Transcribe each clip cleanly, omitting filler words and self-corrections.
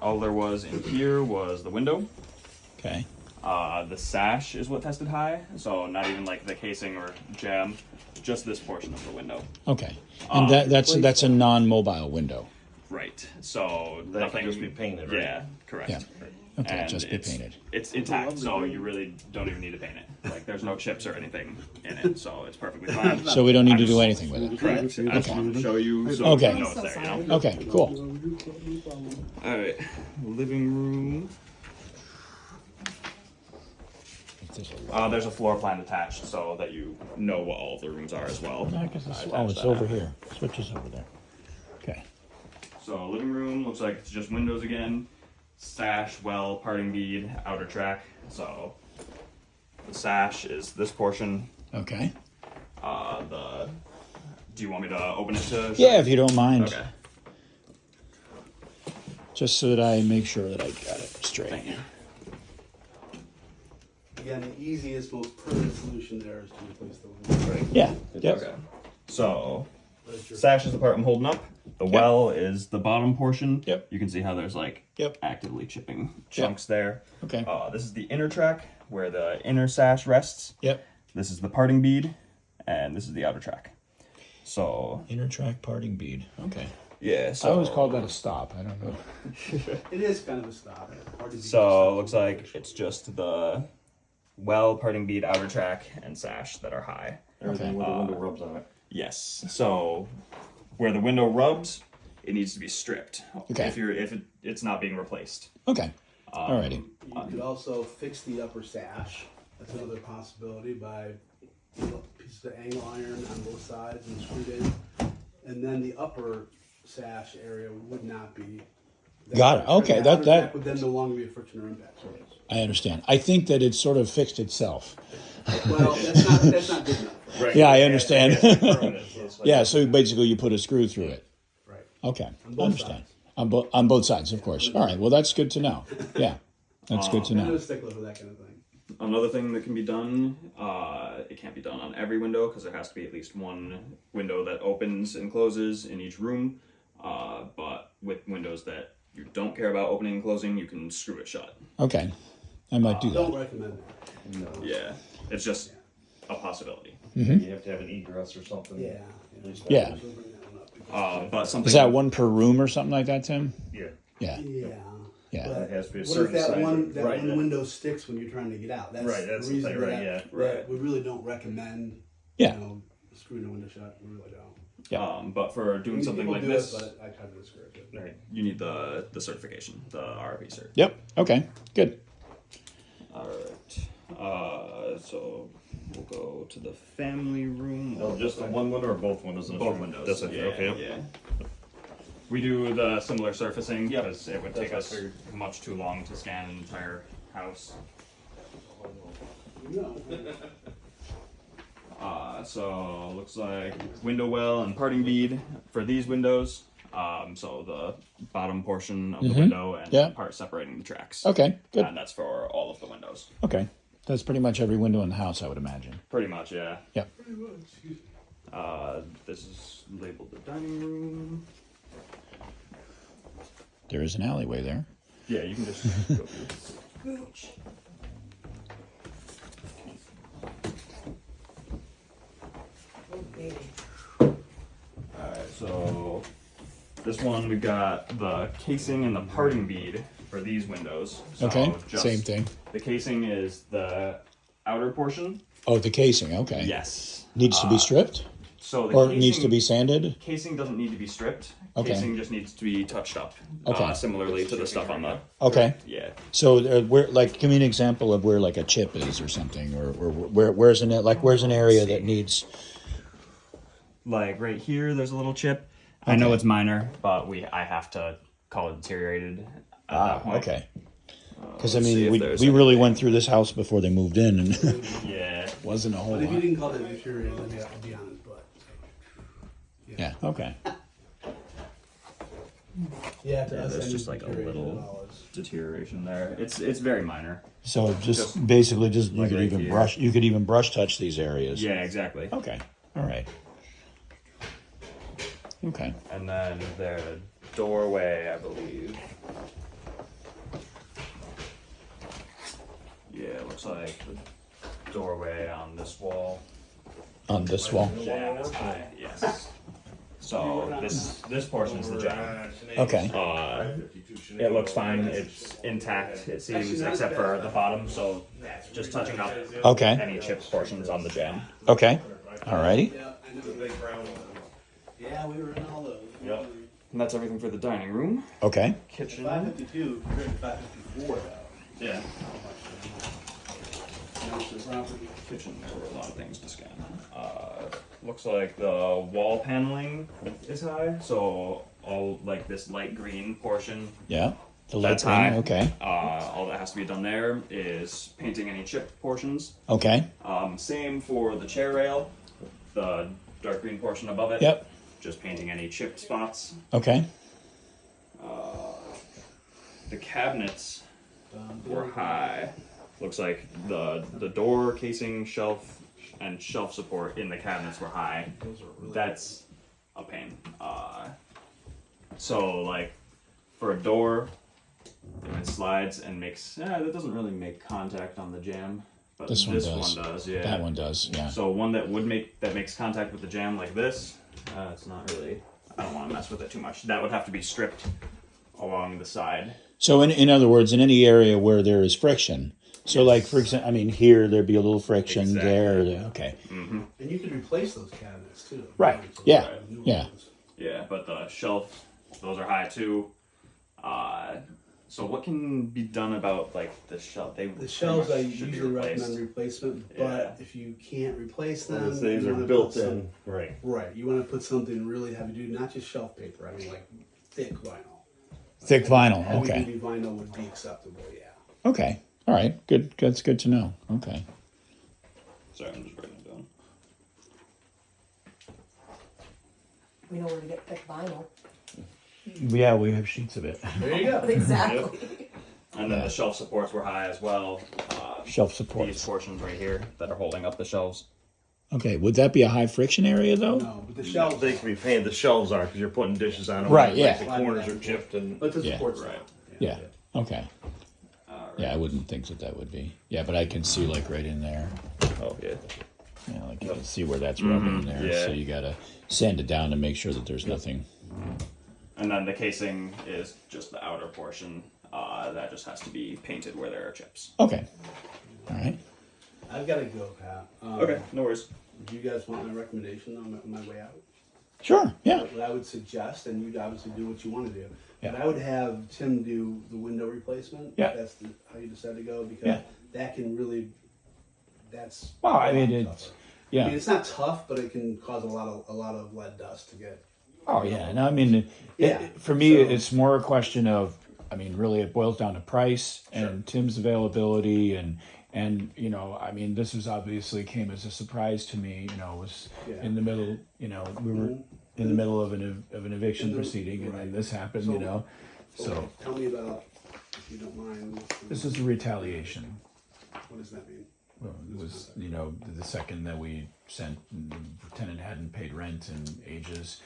all there was in here was the window. Okay. The sash is what tested high, so not even like the casing or jamb, just this portion of the window. Okay. And that's a non-mobile window. Right. So That nothing can just be painted, right? Yeah, correct. Yeah. Okay, And just be painted. It's intact, so you really don't even need to paint it. Like there's no chips or anything in it, so it's perfectly fine. So we don't need to do anything with it. Correct. I just wanted to show you so Okay. you know it's there, you know? Okay, cool. Alright. Living room. There's a floor plan attached so that you know what all of the rooms are as well. It's over here. Switch is over there. Okay. So living room looks like it's just windows again. Sash, well, parting bead, outer track. So the sash is this portion. Okay. Do you want me to open it to show Yeah, you? if you don't mind. Okay. Just so that I make sure that I got it straight. Thank you. Again, the easiest, most permanent solution there is to replace the window. Right. Yeah. Yep. Okay. So sash is the part I'm holding up. The well is the bottom portion. Yep. You can see how there's like actively chipping chunks there. Okay. This is the inner track where the inner sash rests. Yep. This is the parting bead, and this is the outer track. So Inner track parting bead. Okay. yeah. I So always called that a stop. I don't know. It is kind of a stop. so it looks like it's just the well, parting bead, outer track, and sash that are high. Everything with the window rubs on it. Yes. So where the window rubs, it needs to be stripped. Okay. If it's not being replaced. Okay. Alrighty. You could also fix the upper sash. That's another possibility by pieces of angle iron on both sides and screwed in. And then the upper sash area would not be. Got it. Okay, that would then no longer be a friction or impact surface. I understand. I think that it sort of fixed itself. Well, that's not good enough. Right. Yeah, I understand. Permanent, so it's like- Yeah, so basically you put a screw through it. Right. Okay, On both understand. sides. On both sides, of course. All right, well, that's good to know. Yeah, that's good to I'm a know. stickler for that kind of thing. Another thing that can be done, it can't be done on every window because there has to be at least one window that opens and closes in each room. But with windows that you don't care about opening and closing, you can screw it shut. Okay, I might do Don't that. recommend that. No. Yeah, it's just a possibility. You have to have an egress or something. Yeah. Yeah. So bring that one up because- But something. Is that one per room or something like that, Tim? Yeah. Yeah, Yeah. yeah. But It has to be a what if certain that size. one Right, yeah. window sticks when you're trying to get out? That's Right, that's the reason thing, right, that, yeah. that Right. we really don't recommend. Yeah. You know, screwing the window shut. We really don't. But for doing something People like do this, it, but I try to discourage it. Right. you need the certification, the RRP cert. Yep, okay, good. All right. So we'll go to the family room. Oh, just the one window or both windows? In this Both room? windows. That's it. Yeah, Okay. Yeah. We do the similar surfacing because it would That's take what I us figured. much too long to scan an entire house. No. So looks like window well and parting bead for these windows. So the bottom portion of the window and Yeah. the part separating the tracks. Okay, good. And that's for all of the windows. Okay, that's pretty much every window in the house, I would imagine. Pretty much, yeah. Yep. This is labeled the dining room. There is an alleyway there. Yeah, you can just go through. Alright, so this one we've got the casing and the parting bead for these windows. So Okay, just same thing. The casing is the outer portion. Oh, the casing, okay. Yes. Needs to be stripped? So the Or casing, needs to be sanded? Casing doesn't need to be stripped. Okay. Casing just needs to be touched up. Okay. Similarly to the stuff on the. Okay. Yeah. So where, like, give me an example of where, like, a chip is or something, or where's an area that needs... Like right here, there's a little chip. I know it's minor, but I have to call it deteriorated at that point. Okay. Because, I let's see mean, if we there's really anything. went through this house before they moved in, and Yeah. wasn't a whole But if you lot. didn't call it deteriorated, then I'd be on his butt. Yeah, okay. Yeah, to Yeah, us, there's any just like a deteriorated little at all is- deterioration there. It's very minor. So just basically, just you like could right even here. you could even brush touch these areas. Yeah, exactly. Okay. All right. Okay. And then the doorway, I believe. looks like the doorway on this wall. On this wall. Jam is high, yes. So this portion is the jam. Okay. It looks fine. It's intact. It seems, except for the bottom. So just touching up Okay. any chipped portions on the jam. Okay. Alrighty. Yeah, I know. Yeah, we were in all those. Yep. And that's everything for the dining room, Okay. kitchen. 552 compared to 554 though. Yeah, Property. kitchen. There were a lot of things to scan. Looks like the wall paneling is high. So all like this light green portion. Yeah. The That's light green. high. Okay. All that has to be done there is painting any chipped portions. Okay. Same for the chair rail, the dark green portion above it. Yep. Just painting any chipped spots. Okay. The cabinets were high. Looks like the door casing, shelf, and shelf support in the cabinets were high. Those are really That's a pain. So like for a door, if it slides and makes, that doesn't really make contact on the jam. But This one does. yeah. That one does. Yeah. So one that makes contact with the jam like this, it's not really. I don't want to mess with it too much. That would have to be stripped along the side. So in other words, in any area where there is friction. So like for example, I mean here there'd be a little friction Exactly. there. Okay. And you could replace those cabinets too. Right. So Yeah. new Yeah. ones. Yeah, but the shelf, those are high too. So what can be done about like the shelf? The shelves I usually recommend replacement, but Yeah. if you can't replace them, Those things you are wanna built put some- in. Right. Right, you want to put something really heavy duty, not just shelf paper. I mean, like thick vinyl. Thick vinyl. Heavy Okay. duty vinyl would be acceptable. Yeah. Okay. All right. Good. That's good to know. Okay. Sorry, I'm just writing it down. We know where to get thick vinyl. Yeah, we have sheets of it. There you go. Exactly. And then the shelf supports were high as well. Shelf These supports. portions right here that are holding up the shelves. Okay. Would that be a high friction area though? No, but the shelves. They can be painted. The shelves are because you're putting dishes on them. Right, Like, yeah. The corners are chipped and. But the Yeah. supports. Right. Yeah. Okay. Yeah, I wouldn't think that would be. Yeah, but I can see like right in there. Oh yeah. You know, like you can see where that's rubbing in there. yeah. So you gotta sand it down to make sure that there's nothing. And then the casing is just the outer portion. That just has to be painted where there are chips. Okay. All right. I've got to go, Pat. Okay, no worries. Do you guys want my recommendation on my way out? Sure. Yeah. What I would suggest, and you'd obviously do what you want to do, Yeah. but I would have Tim do the window replacement. Yeah. If that's how you decide to go, because Yeah. that can really. That's. Well, I mean, a lot it's tougher. I yeah. mean, it's not tough, but it can cause a lot of lead dust to get. Oh yeah. No, I mean, Yeah, for me, so- it's more a question of. I mean, really, it boils down to price and Tim's availability and you know, I mean, this is obviously came as a surprise to me. You know, it was Yeah. in the middle. You know, we were in the middle of an eviction proceeding, and then right. this happened. So- You know, so Tell me about, if you don't mind. this is a retaliation. What does that mean? Well, it was, you know, the second that we sent, the tenant hadn't paid rent in ages.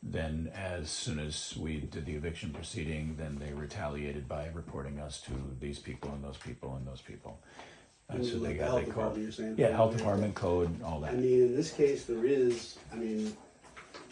Then, as soon as we did the eviction proceeding, then they retaliated by reporting us to these people and those people and those people. And so they Like the got health they department, called. you're saying? Yeah, health department code, all I that. mean, in this case, there is. I mean,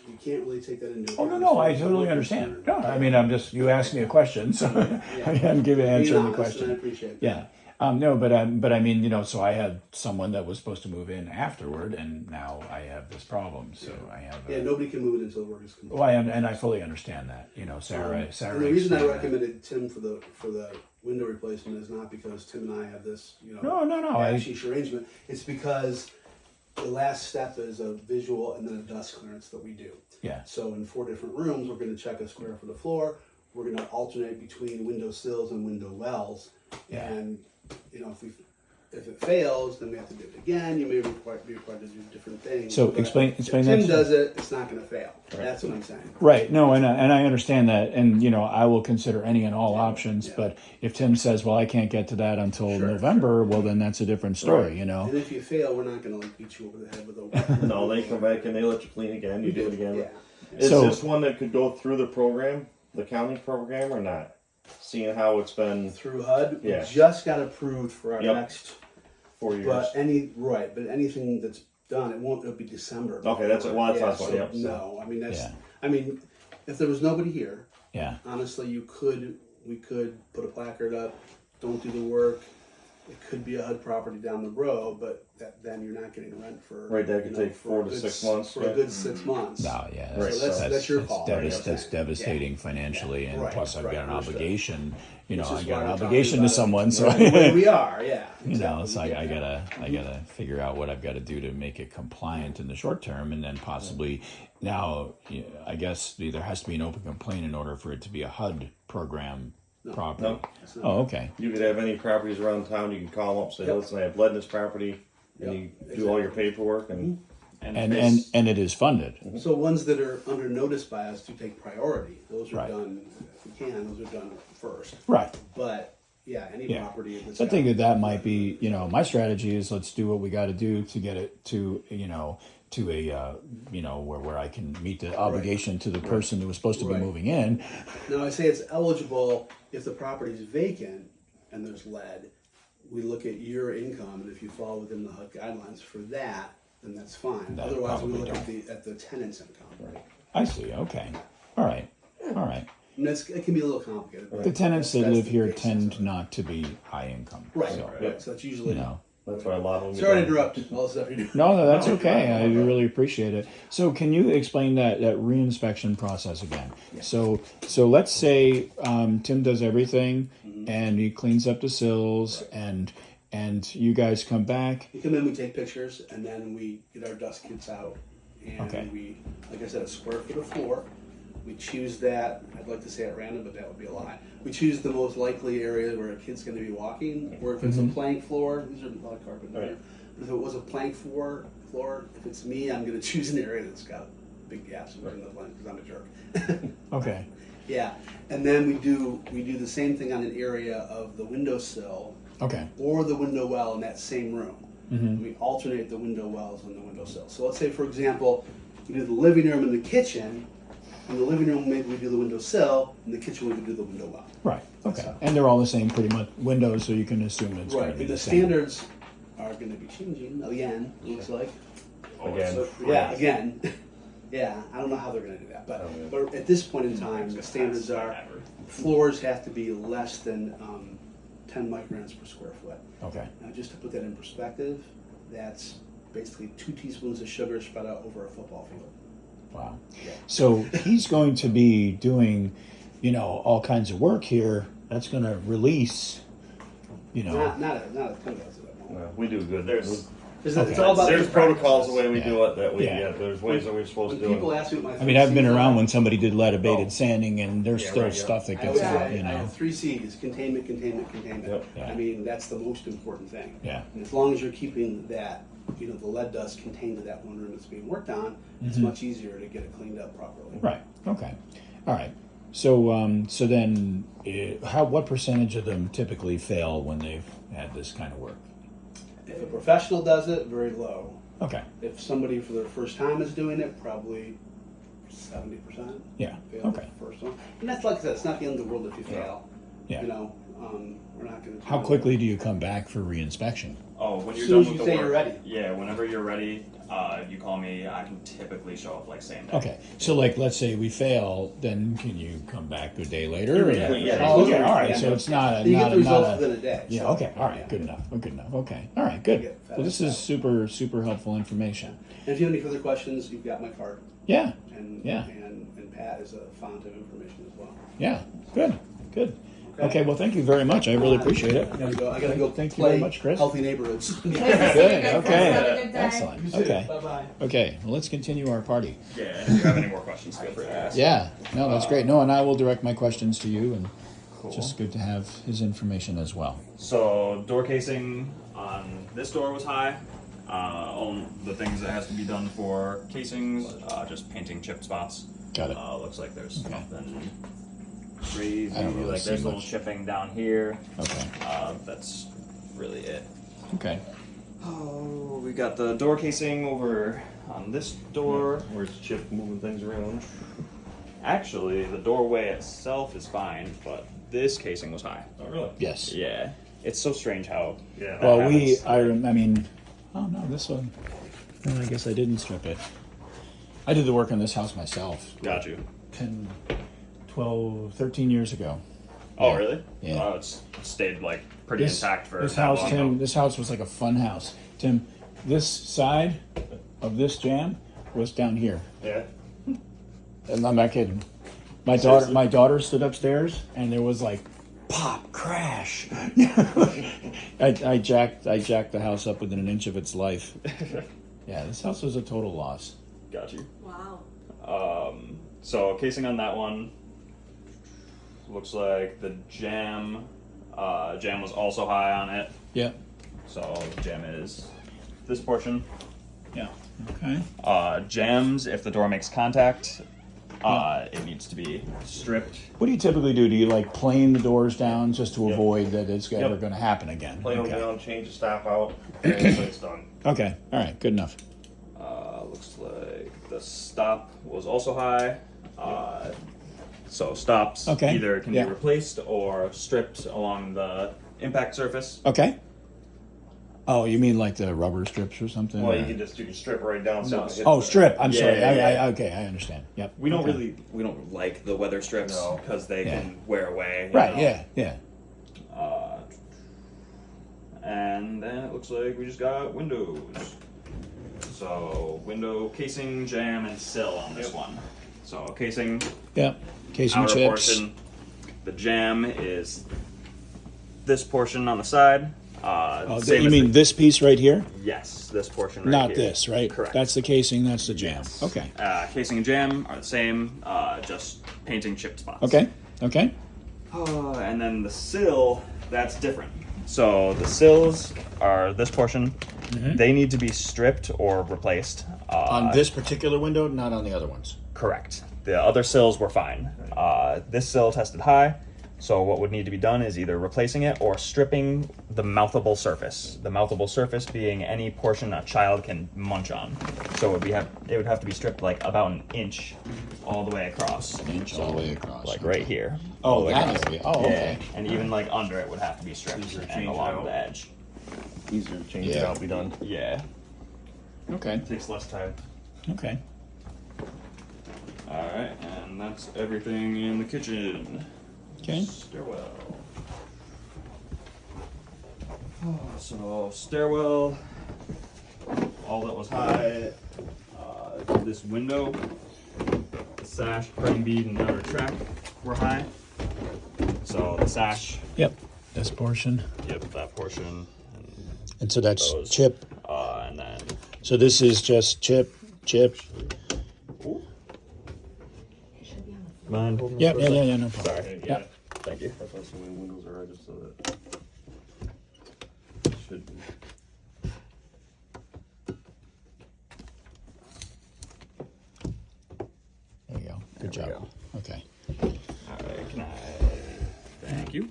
you can't really take that into account. Oh no, I totally understand. No, I mean, I'm just you asked me a question, so I'm Being answering the honest, question. and I appreciate that. Yeah. No, but I mean, you know, so I had someone that was supposed to move in afterward, and now I have this problem. So I have. Yeah, nobody can move it until the work is complete. Well, and I fully understand that. You know, Sarah. And the reason I explained that. recommended Tim for the window replacement is not because Tim and I have this, you know, No. backsheesh arrangement. It's because the last step is a visual and then a dust clearance that we do. Yeah. So in 4 different rooms, we're going to check a square foot of floor. We're going to alternate between window sills and window wells. Yeah. And you know, if it fails, then we have to do it again. You may be required to do different things. So But explain if that. Tim does it, it's not going to fail. That's what I'm saying. Right. No, and I understand that, and you know, I will consider any and all options. Yeah. But if Tim says, "Well, I can't get to that until November," well, then that's a different story. You know. And if you fail, we're not going to like beat you over the head with a weapon. No, they come back and they let you clean again. You do it again. Yeah. Is So- this one that could go through the program, the county program, or not? Seeing how it's been. Through HUD, Yeah. we just got approved for our Yep. next 4 years. But but anything that's done, it'll be December. Okay, that's what I thought. So, Yep. no, I mean Yeah. if there was nobody here, Yeah. honestly, we could put a placard up. Don't do the work. It could be a HUD property down the road, but then you're not getting rent for Right, that could take for 4 a to good 6 months, for yeah. a good 6 months. No, yeah. Right, so that's your call. That's devastating financially, and Right, plus I've right, got an understood. obligation. You know, Which I is got why an we're talking obligation to about it. someone, so The way we are, yeah. you know, exactly. so I gotta figure out what I've got to do to make it compliant in the short term, and then possibly now, I guess there has to be an open complaint in order for it to be a HUD program property. No. It's not- Oh, okay. You could have any properties around town. You can call them up, say, Yep. "Listen, I have lead in this property," and Yep, you do all your paperwork. And And it is funded. So ones that are under notice by us do take priority. Those are Right. done, if we can, those are done first. Right. But, yeah, any Yeah. property that's So I got- think that might be, my strategy is let's do what we got to do to get it to, to a, where I can meet the obligation to the person who was supposed to be Right. moving in. Now, I say it's eligible if the property's vacant and there's lead. We look at your income, and if you fall within the HUD guidelines for that, then that's fine. That Otherwise, we probably look at the tenant's income. I see. Okay. All right. All right. And it can be a little complicated. but The tenants that that's live the here basis tend of it. not to be high income. Right, So, right. So that's usually. that's why a lot of them. Sorry to interrupt all the stuff you're doing. No, that's okay. I really appreciate it. So, can you explain that reinspection process again? So let's say Tim does everything, and he cleans up the sills, and you guys come back. We come in, we take pictures, and then we get our dust kits out. And Okay. we, like I said, a square foot of floor. We choose that, I'd like to say at random, but that would be a lie. We choose the most likely area where a kid's going to be walking, or if it's a plank floor, these are a lot of carpet in there. Right. But if it was a plank floor, if it's me, I'm going to choose an area that's got big gaps between the planks, because I'm a jerk. Okay. Yeah, and then we do the same thing on an area of the windowsill Okay. or the window well in that same room. We alternate the window wells and the windowsill. So let's say, for example, we do the living room and the kitchen. In the living room, maybe we do the windowsill. In the kitchen, we would do the window well. Right. Okay. So- And they're all the same, pretty much windows, so you can assume it's going Right, to be but the same. standards are going to be changing again. Looks like. Again. So, yeah, again. Yeah, I don't know how they're going to do that, but at this point in time, the standards are floors have to be less than 10 microns per square foot. Okay. Now, just to put that in perspective, that's basically 2 teaspoons of sugar spread out over a football field. Wow. Yeah. So he's going to be doing, all kinds of work here. That's going to release, Not a ton of us at that moment. No, we do good. It's all about There's the protocols the practices. way we do it. That we Yeah. there's ways that we're supposed When to do people it. ask me what my I mean, I've been 3 Cs around are, when somebody did lead abated sanding, and there's Yeah, still right, yeah. stuff that I gets always out, say I have 3 C's: containment, containment, containment. Yep. Yeah. I mean, that's the most important thing. Yeah. And as long as you're keeping that, the lead dust contained to that one room that's being worked on, it's much easier to get it cleaned up properly. Right. Okay. All right. So, so then, what percentage of them typically fail when they've had this kind of work? If a professional does it, very low. Okay. If somebody for their first time is doing it, probably 70%. Yeah. Fail Okay. the first one. And that's like I said, it's not the end of the world if you Yeah. fail. Yeah. We're not going to. How quickly do you come back for reinspection? Oh, when you're As soon done as with you the say work, you're ready. Yeah, whenever you're ready, you call me. I can typically show up like same day. Okay. So, like, let's say we fail, then can you come back a day later? Yeah. Yeah. Oh, okay. All right. Yeah. So it's not You not get the results not within a day. Yeah. so, Okay. All right. yeah. Good enough. Good enough. Okay. All right. Good. Yeah, Well, this is super helpful information. And if you have any further questions, you've got my card. Yeah. And Yeah. and Pat is a font of information as well. Yeah. Good. Good. Okay. Well, thank you very much. I really appreciate it. I gotta go Thank you play very much, Chris. Healthy Neighborhoods. Good. Have a Okay. good day. Excellent. Okay. Bye-bye. Okay. Well, let's continue our party. Yeah, and if you have any more questions, feel free to ask. Yeah. No, that's great. No, and I will direct my questions to you, and Cool. just good to have his information as well. So door casing on this door was high. On the things that has to be done for casings, just painting chip spots. Got it. Looks like there's Okay. nothing crazy. I don't really Like see there's a little much. chipping down here. Okay. That's really it. Okay. Oh, we got the door casing over on this door. Where's Chip moving things around? Actually, the doorway itself is fine, but this casing was high. Oh, really? Yes. Yeah. It's so strange how. Yeah. Well, happens. I mean, oh no, this one. Well, I guess I didn't strip it. I did the work on this house myself. Got you. 10, 12, 13 years ago. Oh, Yeah. really? Yeah. Oh, it's stayed like pretty intact for this that house, long, Tim. though. This house was like a fun house, Tim. This side of this jam was down here, Yeah. and I'm not kidding. My daughter stood upstairs, and there was like pop crash. I jacked the house up within an inch of its life. Yeah, this house was a total loss. Got you. Wow. So casing on that one looks like the jam was also high on it. Yeah, So jam is this portion. yeah. Okay. Jams, if the door makes contact, it needs to be stripped. What do you typically do? Do you like plane the doors down just to avoid that it's ever going to happen again? Plane Okay. them down, change the stop out, and it's done. Okay. All right. Good enough. Looks like the stop was also high. So stops either can be replaced or stripped along the impact surface. Okay. Oh, you mean like the rubber strips or something? Well, or- you can strip right down. So No. it hits Oh, the- strip. I'm Yeah, sorry. yeah. Okay, I understand. Yep. We don't Okay. we don't like the weather strips No. because they Yeah. can wear away. you Right. know. Yeah. And then it looks like we just got windows. So window casing, jam, and sill on this Yep. one. So casing, Yep. Casing outer chips. portion. The jam is this portion on the side. Oh, Same you as mean this piece right here? yes, this portion right Not here. this, right? Correct. That's the casing. That's the jam. Okay. Casing and jam are the same, just painting chipped spots. Okay. Okay. And then the sill, that's different. So the sills are this portion. They need to be stripped or replaced. On this particular window, not on the other ones. Correct. The other sills were fine. This sill tested high, so what would need to be done is either replacing it or stripping the mouthable surface. The mouthable surface being any portion a child can munch on. So it would have to be stripped like about an inch all the way across. An inch all the way across. Like okay. right here. Oh, all the way that across. area. Oh, Yeah, okay. and even like under it would have to be stripped Easier to and change it along out. the edge. Easier to change it Yeah. out, be done. Yeah, Okay. Takes less time. Okay. all right, and that's everything in the kitchen. Okay. Stairwell. So stairwell, all that was high. This window, the sash, parting bead, and outer track were high. So the sash, Yep. This portion. yep, that portion, And so that's Those. chip. and then So this is just chip. ooh, It should be on the mind holding Yeah. for a Yeah. sec? Yeah. Yeah. No problem. Sorry. Yeah. Thank you. That's why so many windows are just so that should be. There you go. Good There we job. Okay. All right, can I? Thank you.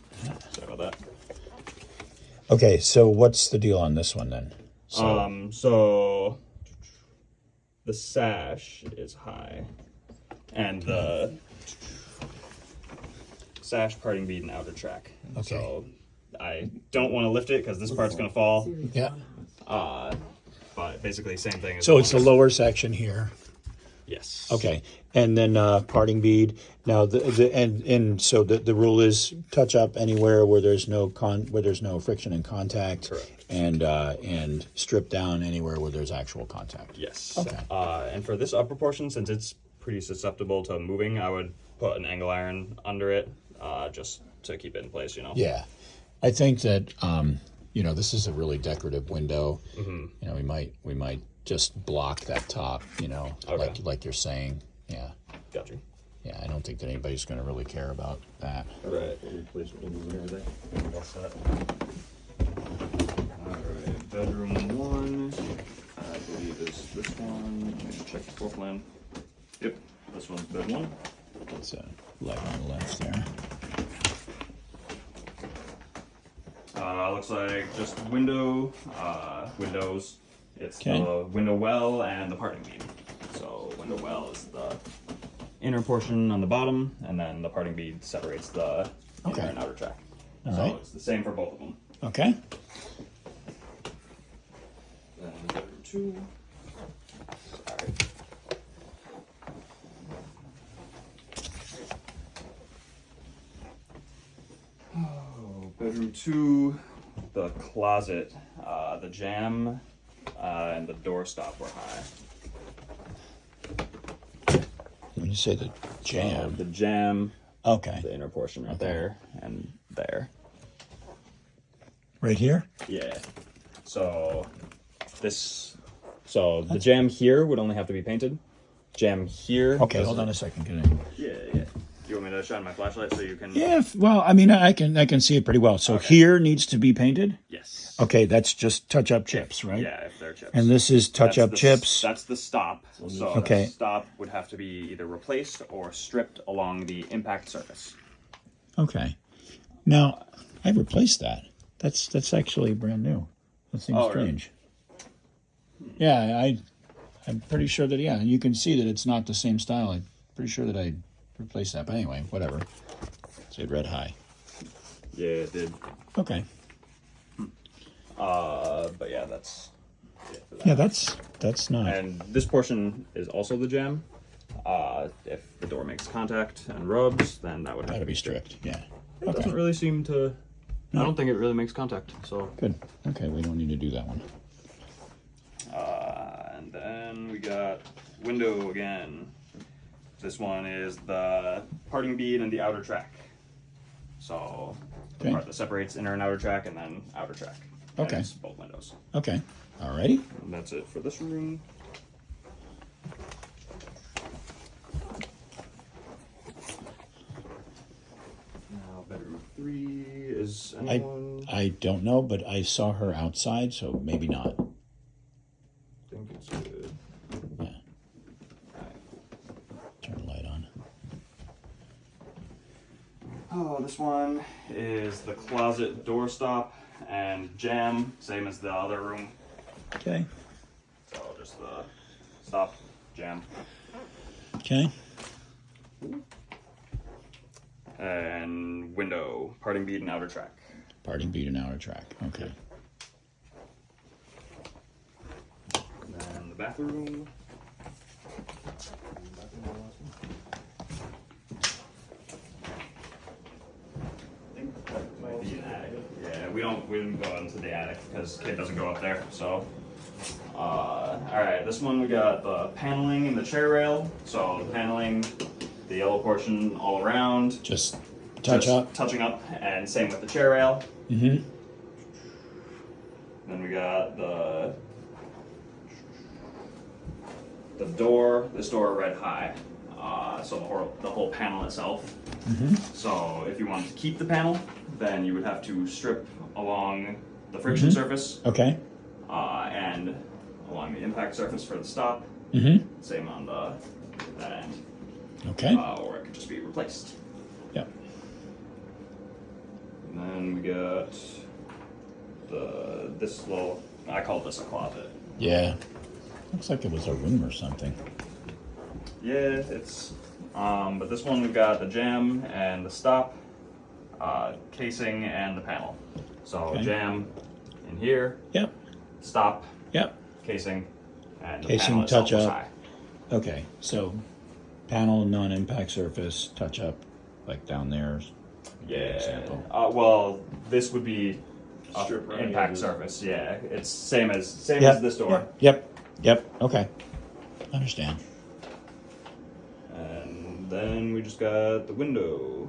Sorry about that. Okay. So what's the deal on this one then? So the sash is high, and the sash, parting bead, and outer track. Okay. So I don't want to lift it because this part's gonna fall. Yeah. But basically, same thing. As So it's the lower section here. Yes. Okay, and then parting bead. Now so the rule is touch up anywhere where there's no friction and contact. Correct. And strip down anywhere where there's actual contact. Yes. Okay. And for this upper portion, since it's pretty susceptible to moving, I would put an angle iron under it, just to keep it in place. You know. Yeah, I think that this is a really decorative window. Mm-hmm. You know, we might just block that top. You know, Okay. like you're saying. Yeah. Got you. Yeah, I don't think that anybody's going to really care about that. Right. Replace windows and everything. All set. Alright, bedroom 1, I believe is this one. Let me check the floor plan. Yep, this one's bed 1. It's a light on the left there. Looks like just windows. It's Okay. the window well and the parting bead. So window well is the inner portion on the bottom, and then the parting bead separates the Okay. inner and outer track. All So right. it's the same for both of them. Okay. Then bedroom 2. Sorry. Oh, bedroom 2, the closet, the jamb, and the doorstop were high. When you say the jam. The jamb, Okay. the inner portion right there, and there. Right here? Yeah. So the jam here would only have to be painted. Jam here. Okay, hold doesn't- on a second. Can I... Yeah. You want me to shine my flashlight so you can? Yeah, well, I mean, I can see it pretty well. So Okay. here needs to be painted? Yes. Okay, that's just touch-up chips, right? Yeah, if they're chips. And this is touch-up That's chips? That's the stop. So Okay. the stop would have to be either replaced or stripped along the impact surface. Okay. Now, I replaced that. That's actually brand new. That seems Oh, really? strange. Yeah, I'm pretty sure that, yeah, you can see that it's not the same style. I'm pretty sure that I replaced that. But anyway, whatever. Say red high. Yeah, it did. Okay. But yeah, that's it for that. Yeah, that's not. And this portion is also the jam. If the door makes contact and rubs, then that would have Gotta to be strict. Yeah. It Okay. doesn't really seem to. I don't think it really makes contact. So, Good. Okay, we don't need to do that one. and then we got window again. This one is the parting bead and the outer track. So, the Okay. part that separates inner and outer track, and then outer track. And Okay. it's both windows. Okay. Alrighty. And that's it for this room. Now, bedroom 3 is anyone? I don't know, but I saw her outside, so maybe not. think it's good. Yeah. Turn the light on. Oh, this one is the closet doorstop and jam, same as the other room. Okay. So just the stop, jam, Okay. and window, parting bead and outer track. Parting bead and outer track. Okay. And then the bathroom. Might be an attic. Yeah, we didn't go into the attic because kid doesn't go up there. So, all right, this one we got the paneling and the chair rail. So the paneling, the yellow portion all around. Just touch up. Touching up, and same with the chair rail. Mm-hmm. Then we got the door. This door red high. So the whole panel itself. Mm-hmm. So if you wanted to keep the panel, then you would have to strip along the friction surface Okay. and along the impact surface for the stop. Mm-hmm. Same on that end. Okay. Or it could just be replaced. Yep. And then we got this little. I call this a closet. Yeah. Looks like it was a room or something. Yeah, it's. But this one we've got the jam and the stop, casing and the panel. So Okay. jam in here, Yep. stop, Yep. casing, and the Casing, panel itself touch was up. high. Okay. So, panel, non-impact surface, touch up, like down there. Yeah. Example. Well, this would be a Strip around the impact edges. surface. Yeah, it's same as this door. Yep. Yep. Okay. Understand. And then we just got the window.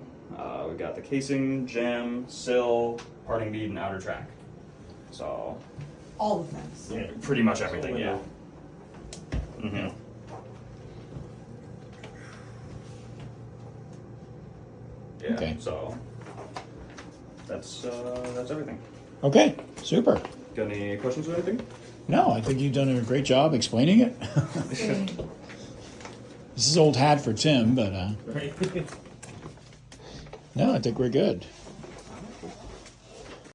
We got the casing, jam, sill, parting bead, and outer track. So All the things. yeah, pretty much everything. Yeah. Mm-hmm. Yeah. Okay. So that's everything. Okay. Super. Got any questions or anything? No, I think you've done a great job explaining it. This is old hat for Tim, but no, I think we're good.